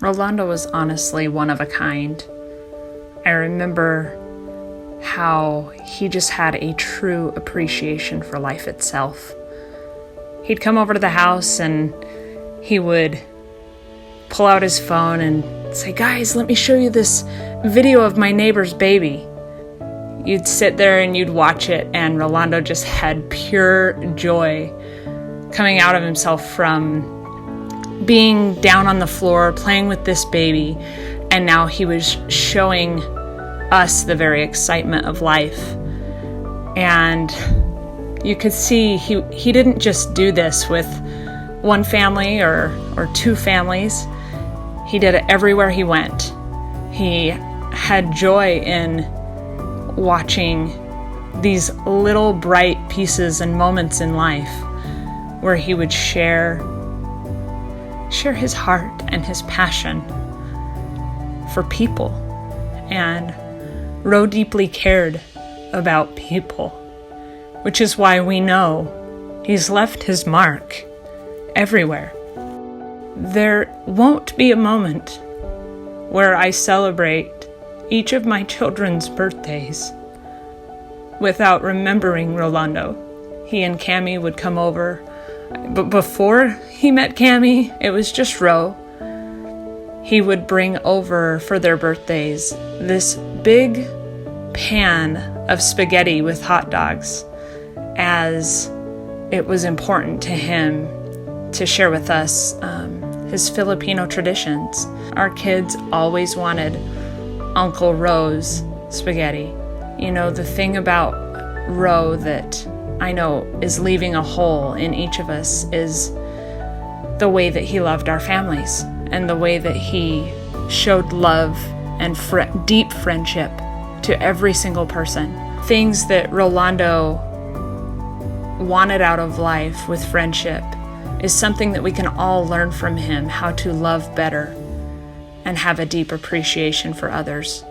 Rolando was honestly one of a kind. I remember how he just had a true appreciation for life itself. He'd come over to the house and he would pull out his phone and say, "Guys, let me show you this video of my neighbor's baby." You'd sit there and you'd watch it, and Rolando just had pure joy coming out of himself from being down on the floor, playing with this baby, and now he was showing us the very excitement of life. And you could see he didn't just do this with one family or two families. He did it everywhere he went. He had joy in watching these little bright pieces and moments in life where he would share his heart and his passion for people. And Ro deeply cared about people, which is why we know he's left his mark everywhere. There won't be a moment where I celebrate each of my children's birthdays without remembering Rolando. He and Cammie would come over, but before he met Cammie, it was just Ro. He would bring over for their birthdays this big pan of spaghetti with hot dogs, as it was important to him to share with us his Filipino traditions. Our kids always wanted Uncle Ro's spaghetti. You know, the thing about Ro that I know is leaving a hole in each of us is the way that he loved our families and the way that he showed love and deep friendship to every single person. Things that Rolando wanted out of life with friendship is something that we can all learn from him, how to love better and have a deep appreciation for others,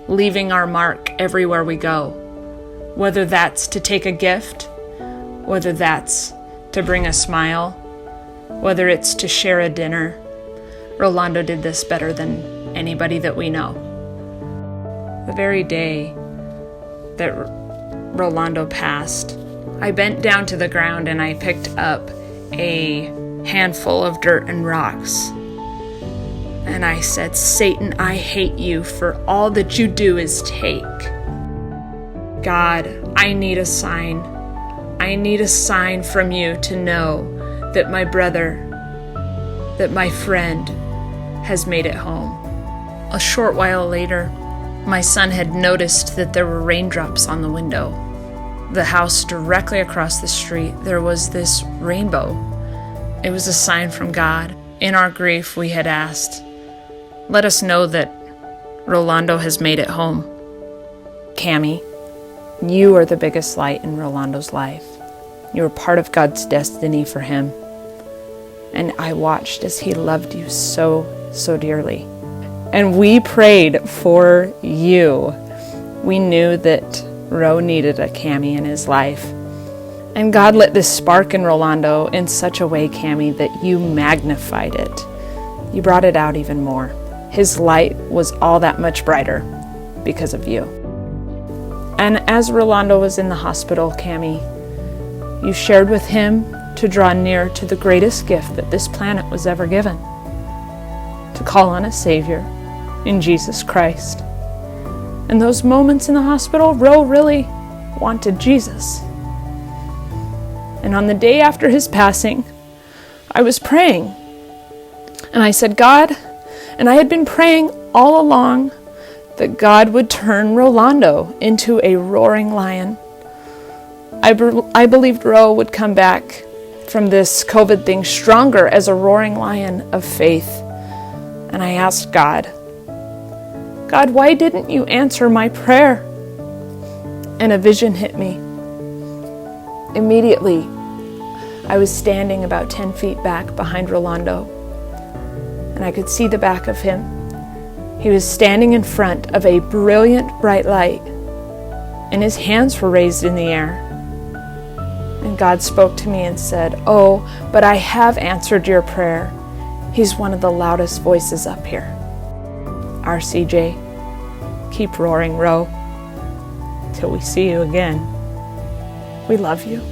leaving our mark everywhere we go, whether that's to take a gift, whether that's to bring a smile, whether it's to share a dinner. Rolando did this better than anybody that we know. The very day that Rolando passed, I bent down to the ground and I picked up a handful of dirt and rocks. And I said, "Satan, I hate you, for all that you do is take. God, I need a sign. I need a sign from you to know that my brother, that my friend has made it home." A short while later, my son had noticed that there were raindrops on the window. The house directly across the street, there was this rainbow. It was a sign from God. In our grief, we had asked, "Let us know that Rolando has made it home." Cammie, you are the biggest light in Rolando's life. You are part of God's destiny for him. And I watched as he loved you so, so dearly. And we prayed for you. We knew that Ro needed a Cammie in his life. And God lit this spark in Rolando in such a way, Cammie, that you magnified it. You brought it out even more. His light was all that much brighter because of you. And as Rolando was in the hospital, Cammie, you shared with him to draw near to the greatest gift that this planet was ever given, to call on a Savior in Jesus Christ. And those moments in the hospital, Ro really wanted Jesus. And on the day after his passing, I was praying. And I said, "God," and I had been praying all along that God would turn Rolando into a roaring lion. I believed Ro would come back from this COVID thing stronger as a roaring lion of faith. And I asked God, why didn't you answer my prayer? And a vision hit me. Immediately, I was standing about 10 feet back behind Rolando, and I could see the back of him. He was standing in front of a brilliant bright light, and his hands were raised in the air. And God spoke to me and said, "Oh, but I have answered your prayer. He's one of the loudest voices up here. RCJ, keep roaring, Ro, till we see you again. We love you.